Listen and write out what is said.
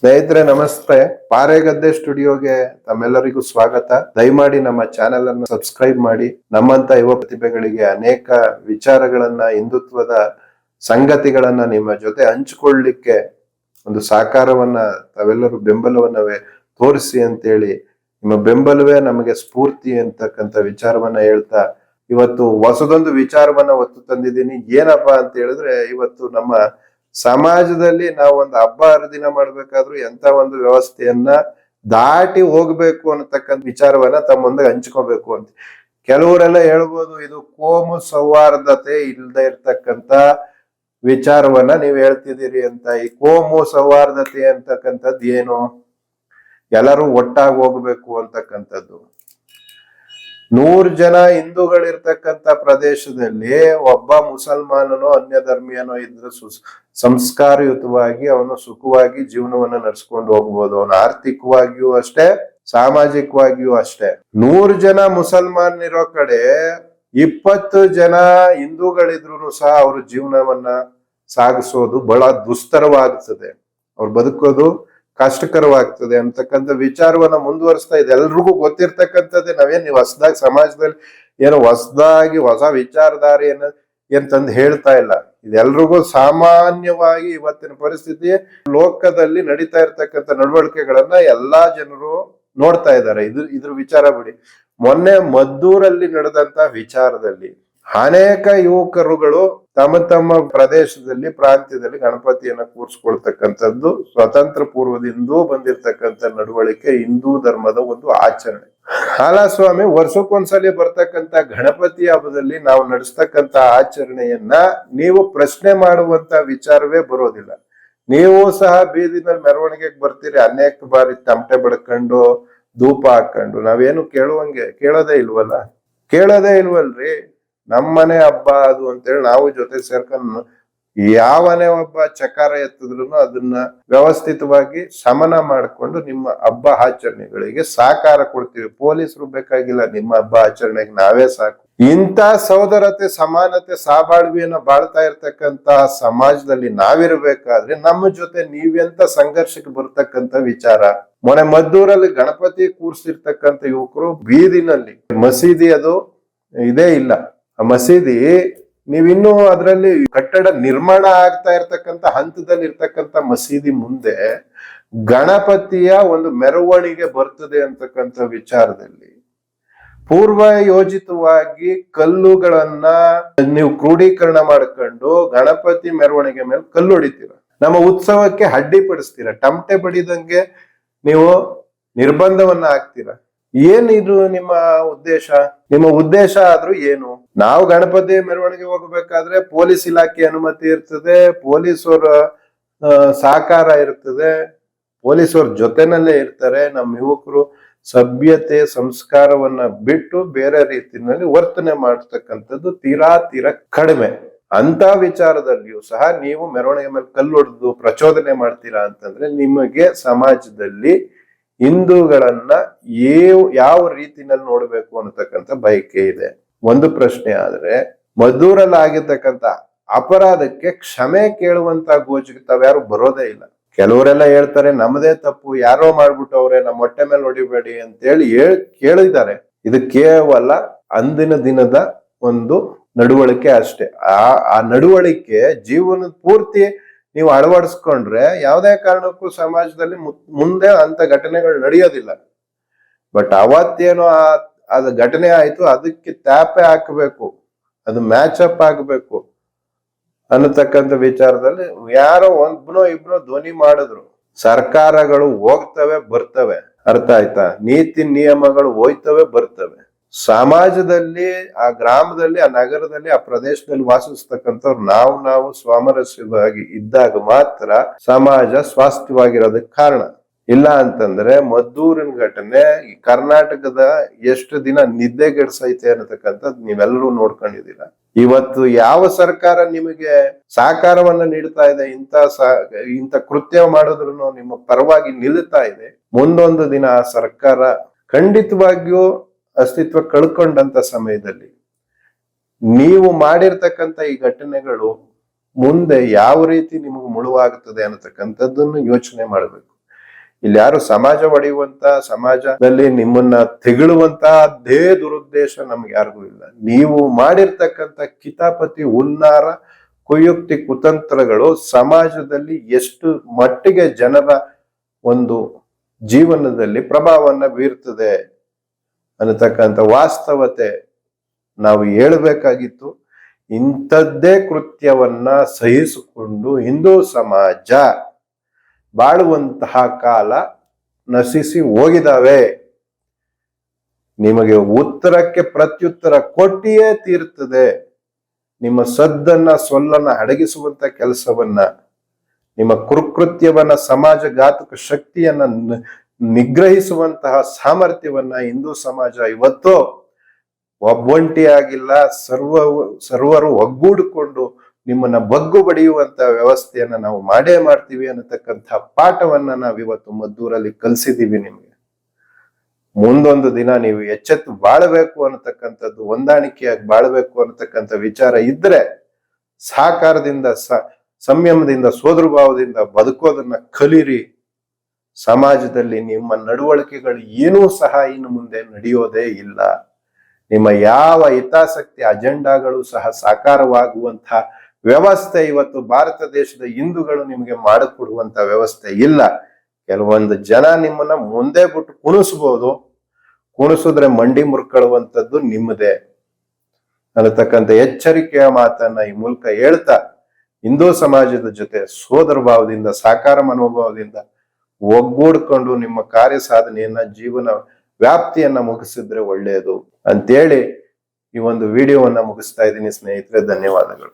ಸ್ನೇಹಿತರೆ ನಮಸ್ತೆ. ಪಾರೆಗದ್ದೆ ಸ್ಟುಡಿಯೋಗೆ ತಮ್ಮೆಲ್ಲರಿಗೂ ಸ್ವಾಗತ. ದಯಮಾಡಿ ನಮ್ಮ ಚಾನೆಲ್ ಅನ್ನು ಸಬ್ಸ್ಕ್ರೈಬ್ ಮಾಡಿ. ನಮ್ಮಂತ ಯುವ ಪ್ರತಿಭೆಗಳಿಗೆ ಅನೇಕ ವಿಚಾರಗಳನ್ನ, ಹಿಂದುತ್ವದ ಸಂಗತಿಗಳನ್ನ ನಿಮ್ಮ ಜೊತೆ ಹಂಚಿಕೊಳ್ಳಿಕ್ಕೆ ಒಂದು ಸಹಕಾರವನ್ನ ತಾವೆಲ್ಲರೂ ಬೆಂಬಲವನ್ನ ತೋರಿಸಿ ಅಂತೇಳಿ, ನಿಮ್ಮ ಬೆಂಬಲವೇ ನಮಗೆ ಸ್ಫೂರ್ತಿ ಅಂತಕ್ಕಂಥ ವಿಚಾರವನ್ನ ಹೇಳ್ತಾ ಇವತ್ತು ಹೊಸದೊಂದು ವಿಚಾರವನ್ನ ಒತ್ತು ತಂದಿದ್ದೀನಿ. ಏನಪ್ಪಾ ಅಂತ ಹೇಳಿದ್ರೆ, ಇವತ್ತು ನಮ್ಮ ಸಮಾಜದಲ್ಲಿ ನಾವು ಒಂದು ಹಬ್ಬ ಹರಿದಿನ ಮಾಡ್ಬೇಕಾದ್ರೂ ಎಂತ ಒಂದು ವ್ಯವಸ್ಥೆಯನ್ನ ದಾಟಿ ಹೋಗ್ಬೇಕು ಅನ್ನತಕ್ಕಂಥ ವಿಚಾರವನ್ನ ತಮ್ಮ ಮುಂದೆ ಹಂಚ್ಕೋಬೇಕು ಅಂತ. ಕೆಲವರೆಲ್ಲ ಹೇಳ್ಬೋದು, ಇದು ಕೋಮು ಸೌಹಾರ್ದತೆ ಇಲ್ಲದೆ ಇರ್ತಕ್ಕಂಥ ವಿಚಾರವನ್ನ ನೀವು ಹೇಳ್ತಿದ್ದೀರಿ ಅಂತ. ಈ ಕೋಮು ಸೌಹಾರ್ದತೆ ಅಂತಕ್ಕಂಥದ್ದು ಏನು? ಎಲ್ಲರೂ ಒಟ್ಟಾಗಿ ಹೋಗ್ಬೇಕು ಅಂತಕ್ಕಂಥದ್ದು. 100 ಜನ ಹಿಂದೂಗಳಿರ್ತಕ್ಕಂಥ ಪ್ರದೇಶದಲ್ಲಿ ಒಬ್ಬ ಮುಸಲ್ಮಾನನೋ ಅನ್ಯ ಧರ್ಮೀಯನೋ ಇದ್ರೆ ಸಂಸ್ಕಾರಯುತವಾಗಿ ಅವನು ಸುಖವಾಗಿ ಜೀವನವನ್ನ ನಡೆಸ್ಕೊಂಡು ಹೋಗ್ಬೋದು. ಅವನು ಆರ್ಥಿಕವಾಗಿಯೂ ಅಷ್ಟೇ, ಸಾಮಾಜಿಕವಾಗಿಯೂ ಅಷ್ಟೇ. 100 ಜನ ಮುಸಲ್ಮಾನರಿರೋ ಕಡೆ 20 ಜನ ಹಿಂದೂಗಳಿದ್ರು ಸಹ ಅವ್ರ ಜೀವನವನ್ನ ಸಾಗಿಸೋದು ಬಹಳ ದುಸ್ತರವಾಗ್ತದೆ, ಅವ್ರು ಬದುಕೋದು ಕಷ್ಟಕರವಾಗ್ತದೆ ಅಂತಕ್ಕಂಥ ವಿಚಾರವನ್ನ ಮುಂದುವರಿಸ್ತಾ ಇದೆ. ಎಲ್ರಿಗೂ ಗೊತ್ತಿರ್ತಕ್ಕಂಥದ್ದೇ. ನಾವೇನ್ ನೀವು ಹೊಸದಾಗಿ ಸಮಾಜದಲ್ಲಿ ಏನೋ ಹೊಸದಾಗಿ ಹೊಸ ವಿಚಾರಧಾರೆಯನ್ನ ಅಂತಂದು ಹೇಳ್ತಾ ಇಲ್ಲ. ಇದೆಲ್ರಿಗೂ ಸಾಮಾನ್ಯವಾಗಿ ಇವತ್ತಿನ ಪರಿಸ್ಥಿತಿ, ಲೋಕದಲ್ಲಿ ನಡೀತಾ ಇರ್ತಕ್ಕಂಥ ನಡವಳಿಕೆಗಳನ್ನ ಎಲ್ಲಾ ಜನರು ನೋಡ್ತಾ ಇದ್ದಾರೆ. ಇದ್ರ ವಿಚಾರ ಬಿಡಿ. ಮೊನ್ನೆ ಮದ್ದೂರಲ್ಲಿ ನಡೆದಂತ ವಿಚಾರದಲ್ಲಿ ಅನೇಕ ಯುವಕರುಗಳು ತಮ್ಮ ತಮ್ಮ ಪ್ರದೇಶದಲ್ಲಿ, ಪ್ರಾಂತ್ಯದಲ್ಲಿ ಗಣಪತಿಯನ್ನ ಕೂರಿಸ್ಕೊಳ್ತಕ್ಕಂಥದ್ದು ಸ್ವತಂತ್ರ ಪೂರ್ವದಿಂದೂ ಬಂದಿರತಕ್ಕಂಥ ನಡವಳಿಕೆ, ಹಿಂದೂ ಧರ್ಮದ ಒಂದು ಆಚರಣೆ. ಹಾಲಸ್ವಾಮಿ ವರ್ಷಕ್ಕೊಂದ್ಸಲಿ ಬರ್ತಕ್ಕಂಥ ಗಣಪತಿ ಹಬ್ಬದಲ್ಲಿ ನಾವು ನಡೆಸ್ತಕ್ಕಂಥ ಆಚರಣೆಯನ್ನ ನೀವು ಪ್ರಶ್ನೆ ಮಾಡುವಂತ ವಿಚಾರವೇ ಬರೋದಿಲ್ಲ. ನೀವು ಸಹ ಬೀದಿ ಮೇಲೆ ಮೆರವಣಿಗೆಗೆ ಬರ್ತೀರಿ, ಅನೇಕ ಬಾರಿ ತಮಟೆ ಬಡ್ಕೊಂಡು ಧೂಪ ಹಾಕೊಂಡು. ನಾವೇನು ಕೇಳೋದೇ ಇಲ್ವಲ್ರಿ. ನಮ್ಮನೆ ಹಬ್ಬ ಅದು ಅಂತೇಳಿ ನಾವು ಜೊತೆ ಸೇರ್ಕೊಂಡು ಯಾವನೇ ಒಬ್ಬ ಚಕಾರ ಎತ್ತಿದ್ರು ಅದನ್ನ ವ್ಯವಸ್ಥಿತವಾಗಿ ಶಮನ ಮಾಡಿಕೊಂಡು ನಿಮ್ಮ ಹಬ್ಬ ಆಚರಣೆಗಳಿಗೆ ಸಹಕಾರ ಕೊಡ್ತೀವಿ. ಪೊಲೀಸರು ಬೇಕಾಗಿಲ್ಲ, ನಿಮ್ಮ ಹಬ್ಬ ಆಚರಣೆಗೆ ನಾವೇ ಸಾಕು. ಇಂಥ ಸೋದರತೆ, ಸಮಾನತೆ, ಸಹಬಾಳ್ವೆಯನ್ನ ಬಾಳ್ತಾ ಇರ್ತಕ್ಕಂತ ಸಮಾಜದಲ್ಲಿ ನಾವಿರ್ಬೇಕಾದ್ರೆ ನಮ್ಮ ಜೊತೆ ನೀವೆಂತ ಸಂಘರ್ಷಕ್ಕೆ ಬರ್ತಕ್ಕಂಥ ವಿಚಾರ. ಮೊನ್ನೆ ಮದ್ದೂರಲ್ಲಿ ಗಣಪತಿ ಕೂರ್ಸಿರ್ತಕ್ಕಂಥ ಯುವಕರು ಬೀದಿನಲ್ಲಿ, ಮಸೀದಿ ಅದು ಇದೇ ಇಲ್ಲ, ಆ ಮಸೀದಿ ನೀವಿನ್ನೂ ಅದರಲ್ಲಿ ಕಟ್ಟಡ ನಿರ್ಮಾಣ ಆಗ್ತಾ ಇರ್ತಕ್ಕಂಥ ಹಂತದಲ್ಲಿ ಇರ್ತಕ್ಕಂಥ ಮಸೀದಿ ಮುಂದೆ ಗಣಪತಿಯ ಒಂದು ಮೆರವಣಿಗೆ ಬರ್ತದೆ ಅಂತಕ್ಕಂಥ ವಿಚಾರದಲ್ಲಿ ಪೂರ್ವ ಯೋಜಿತವಾಗಿ ಕಲ್ಲುಗಳನ್ನ ನೀವು ಕ್ರೋಢೀಕರಣ ಮಾಡ್ಕೊಂಡು ಗಣಪತಿ ಮೆರವಣಿಗೆ ಮೇಲೆ ಕಲ್ಲು ಹೊಡಿತೀರ. ನಮ್ಮ ಉತ್ಸವಕ್ಕೆ ಅಡ್ಡಿಪಡಿಸ್ತೀರ, ಟಮಟೆ ಬಡಿದಂಗೆ ನೀವು ನಿರ್ಬಂಧವನ್ನ ಹಾಕ್ತೀರ. ಏನಿದು ನಿಮ್ಮ ಉದ್ದೇಶ? ನಿಮ್ಮ ಉದ್ದೇಶ ಆದ್ರೂ ಏನು? ನಾವು ಗಣಪತಿ ಮೆರವಣಿಗೆ ಹೋಗ್ಬೇಕಾದ್ರೆ ಪೊಲೀಸ್ ಇಲಾಖೆ ಅನುಮತಿ ಇರ್ತದೆ, ಪೊಲೀಸರ ಸಹಕಾರ ಇರ್ತದೆ, ಪೊಲೀಸರ ಜೊತೆನಲ್ಲೇ ಇರ್ತಾರೆ. ನಮ್ಮ ಯುವಕರು ಸಭ್ಯತೆ, ಸಂಸ್ಕಾರವನ್ನ ಬಿಟ್ಟು ಬೇರೆ ರೀತಿಯಲ್ಲಿ ವರ್ತನೆ ಮಾಡ್ತಕ್ಕಂಥದ್ದು ತೀರಾ ಕಡಿಮೆ. ಅಂತ ವಿಚಾರದಲ್ಲಿಯೂ ಸಹ ನೀವು ಮೆರವಣಿಗೆ ಮೇಲೆ ಕಲ್ಲು ಹೊಡೆದು ಪ್ರಚೋದನೆ ಮಾಡ್ತೀರಾ ಅಂತಂದ್ರೆ ನಿಮಗೆ ಸಮಾಜದಲ್ಲಿ ಹಿಂದೂಗಳನ್ನ ಯಾವ ರೀತಿನಲ್ಲಿ ನೋಡ್ಬೇಕು ಅನ್ನತಕ್ಕಂಥ ಬಯಕೆ ಇದೆ. ಒಂದು ಪ್ರಶ್ನೆ ಆದ್ರೆ, ಮದ್ದೂರಲ್ಲಿ ಆಗಿರ್ತಕ್ಕಂಥ ಅಪರಾಧಕ್ಕೆ ಕ್ಷಮೆ ಕೇಳುವಂತ ಗೋಜಿಗೆ ತಾವ್ಯಾರು ಬರೋದೇ ಇಲ್ಲ. ಕೆಲವರೆಲ್ಲ ಹೇಳ್ತಾರೆ ನಮ್ಮದೇ ತಪ್ಪು, ಯಾರೋ ಮಾಡ್ಬಿಟ್ಟವ್ರೆ, ನಮ್ಮ ಹೊಟ್ಟೆ ಮೇಲೆ ಹೊಡಿಬೇಡಿ ಅಂತೇಳಿ ಕೇಳಿದ್ದಾರೆ. ಇದು ಕೇವಲ ಅಂದಿನ ದಿನದ ಒಂದು ನಡವಳಿಕೆ ಅಷ್ಟೇ. ಆ ನಡವಳಿಕೆ ಜೀವನದ ಪೂರ್ತಿ ನೀವು ಅಳವಡಿಸ್ಕೊಂಡ್ರೆ ಯಾವುದೇ ಕಾರಣಕ್ಕೂ ಸಮಾಜದಲ್ಲಿ ಮುಂದೆ ಅಂತ ಘಟನೆಗಳು ನಡೆಯೋದಿಲ್ಲ. ಬಟ್ ಅವತ್ತೇನೋ ಅದು ಘಟನೆ ಆಯ್ತು, ಅದಕ್ಕೆ ತ್ಯಾಪೆ ಹಾಕಬೇಕು, ಅದು ಮ್ಯಾಚ್ ಅಪ್ ಆಗ್ಬೇಕು ಅನ್ನತಕ್ಕಂಥ ವಿಚಾರದಲ್ಲಿ ಯಾರೋ ಇಬ್ನೋ ಧ್ವನಿ ಮಾಡಿದ್ರು. ಸರ್ಕಾರಗಳು ಹೋಗ್ತವೆ ಬರ್ತವೆ, ಅರ್ಥ ಆಯ್ತಾ? ನೀತಿ ನಿಯಮಗಳು ಹೋಯ್ತವೆ ಬರ್ತವೆ. ಸಮಾಜದಲ್ಲಿ, ಆ ಗ್ರಾಮದಲ್ಲಿ, ಆ ನಗರದಲ್ಲಿ, ಆ ಪ್ರದೇಶದಲ್ಲಿ ವಾಸಿಸ್ತಕ್ಕಂಥವ್ರು ನಾವು ಸಾಮರಸ್ಯವಾಗಿ ಇದ್ದಾಗ ಮಾತ್ರ ಸಮಾಜ ಸ್ವಾಸ್ಥ್ಯವಾಗಿರೋದಕ್ಕೆ ಕಾರಣ. ಇಲ್ಲ ಅಂತಂದ್ರೆ ಮದ್ದೂರಿನ ಘಟನೆ ಈ ಕರ್ನಾಟಕದ ಎಷ್ಟು ದಿನ ನಿದ್ದೆಗೆಡ್ಸೈತೆ ಅನ್ನತಕ್ಕಂಥದ್ದು ನೀವೆಲ್ಲರೂ ನೋಡ್ಕೊಂಡಿದ್ದೀರಾ. ಇವತ್ತು ಯಾವ ಸರ್ಕಾರ ನಿಮಗೆ ಸಹಕಾರವನ್ನ ನೀಡ್ತಾ ಇದೆ, ಇಂಥ ಕೃತ್ಯ ಮಾಡಿದ್ರು ನಿಮ್ಮ ಪರವಾಗಿ ನಿಲ್ತಾ ಇದೆ, ಮುಂದೊಂದು ದಿನ ಆ ಸರ್ಕಾರ ಖಂಡಿತವಾಗಿಯೂ ಅಸ್ತಿತ್ವ ಕಳ್ಕೊಂಡಂತ ಸಮಯದಲ್ಲಿ ನೀವು ಮಾಡಿರ್ತಕ್ಕಂಥ ಈ ಘಟನೆಗಳು ಮುಂದೆ ಯಾವ ರೀತಿ ನಿಮಗೆ ಮುಳುವಾಗುತ್ತದೆ ಅನ್ನತಕ್ಕಂಥದ್ದನ್ನು ಯೋಚನೆ ಮಾಡಬೇಕು. ಇಲ್ಲಿ ಯಾರು ಸಮಾಜ ಒಡೆಯುವಂತ, ಸಮಾಜದಲ್ಲಿ ನಿಮ್ಮನ್ನ ತೆಗಳುವಂತ ಅದೇ ದುರುದ್ದೇಶ ನಮ್ಗೆ ಯಾರಿಗೂ ಇಲ್ಲ. ನೀವು ಮಾಡಿರ್ತಕ್ಕಂಥ ಕಿತಾಪತಿ, ಹುನ್ನಾರ, ಕುಯುಕ್ತಿ, ಕುತಂತ್ರಗಳು ಸಮಾಜದಲ್ಲಿ ಎಷ್ಟು ಮಟ್ಟಿಗೆ ಜನರ ಒಂದು ಜೀವನದಲ್ಲಿ ಪ್ರಭಾವವನ್ನ ಬೀರ್ತದೆ ಅನ್ನತಕ್ಕಂಥ ವಾಸ್ತವತೆ ನಾವು ಹೇಳಬೇಕಾಗಿತ್ತು. ಇಂಥದ್ದೇ ಕೃತ್ಯವನ್ನ ಸಹಿಸಿಕೊಂಡು ಹಿಂದೂ ಸಮಾಜ ಬಾಳುವಂತಹ ಕಾಲ ನಶಿಸಿ ಹೋಗಿದಾವೆ. ನಿಮಗೆ ಉತ್ತರಕ್ಕೆ ಪ್ರತ್ಯುತ್ತರ ಕೊಟ್ಟಿಯೇ ತೀರ್ತದೆ. ನಿಮ್ಮ ಸದ್ದನ್ನ ಸೊಲ್ಲನ್ನ ಅಡಗಿಸುವಂತ ಕೆಲಸವನ್ನ, ನಿಮ್ಮ ಕುಕೃತ್ಯವನ್ನ, ಸಮಾಜಘಾತಕ ಶಕ್ತಿಯನ್ನ ನಿಗ್ರಹಿಸುವಂತಹ ಸಾಮರ್ಥ್ಯವನ್ನ ಹಿಂದೂ ಸಮಾಜ ಇವತ್ತು ಒಬ್ಬೊಂಟಿಯಾಗಿಲ್ಲ, ಸರ್ವರು ಒಗ್ಗೂಡಿಕೊಂಡು ನಿಮ್ಮನ್ನ ಬಗ್ಗು ಬಡಿಯುವಂತ ವ್ಯವಸ್ಥೆಯನ್ನ ನಾವು ಮಾಡೇ ಮಾಡ್ತೀವಿ ಅನ್ನತಕ್ಕಂಥ ಪಾಠವನ್ನ ನಾವಿವತ್ತು ಮದ್ದೂರಲ್ಲಿ ಕಲಿಸಿದೀವಿ. ನಿಮ್ಗೆ ಮುಂದೊಂದು ದಿನ ನೀವು ಎಚ್ಚೆತ್ತು ಬಾಳ್ಬೇಕು ಅನ್ನತಕ್ಕಂಥದ್ದು, ಹೊಂದಾಣಿಕೆಯಾಗಿ ಬಾಳ್ಬೇಕು ಅನ್ನತಕ್ಕಂಥ ವಿಚಾರ ಇದ್ರೆ ಸಹಕಾರದಿಂದ, ಸಂಯಮದಿಂದ, ಸೋದರ ಭಾವದಿಂದ ಬದುಕೋದನ್ನ ಕಲೀರಿ. ಸಮಾಜದಲ್ಲಿ ನಿಮ್ಮ ನಡವಳಿಕೆಗಳು ಏನೂ ಸಹ ಇನ್ನು ಮುಂದೆ ನಡೆಯೋದೇ ಇಲ್ಲ. ನಿಮ್ಮ ಯಾವ ಹಿತಾಸಕ್ತಿ ಅಜೆಂಡಾಗಳು ಸಹ ಸಾಕಾರವಾಗುವಂತಹ ವ್ಯವಸ್ಥೆ ಇವತ್ತು ಭಾರತ ದೇಶದ ಹಿಂದೂಗಳು ನಿಮಗೆ ಮಾಡಿಕೊಡುವಂತ ವ್ಯವಸ್ಥೆ ಇಲ್ಲ. ಕೆಲವೊಂದು ಜನ ನಿಮ್ಮನ್ನ ಮುಂದೆ ಬಿಟ್ಟು ಕುಣಿಸ್ಬೋದು, ಕುಣಿಸಿದ್ರೆ ಮಂಡಿ ಮುರ್ಕೊಳ್ಳುವಂಥದ್ದು ನಿಮ್ಮದೇ ಅನ್ನತಕ್ಕಂಥ ಎಚ್ಚರಿಕೆಯ ಮಾತನ್ನ ಈ ಮೂಲಕ ಹೇಳ್ತಾ, ಹಿಂದೂ ಸಮಾಜದ ಜೊತೆ ಸೋದರ ಭಾವದಿಂದ, ಸಾಕಾರ ಮನೋಭಾವದಿಂದ ಒಗ್ಗೂಡ್ಕೊಂಡು ನಿಮ್ಮ ಕಾರ್ಯ ಸಾಧನೆಯನ್ನ, ಜೀವನ ವ್ಯಾಪ್ತಿಯನ್ನ ಮುಗಿಸಿದ್ರೆ ಒಳ್ಳೆಯದು ಅಂತೇಳಿ ಈ ಒಂದು ವಿಡಿಯೋವನ್ನ ಮುಗಿಸ್ತಾ ಇದ್ದೀನಿ ಸ್ನೇಹಿತರೆ. ಧನ್ಯವಾದಗಳು.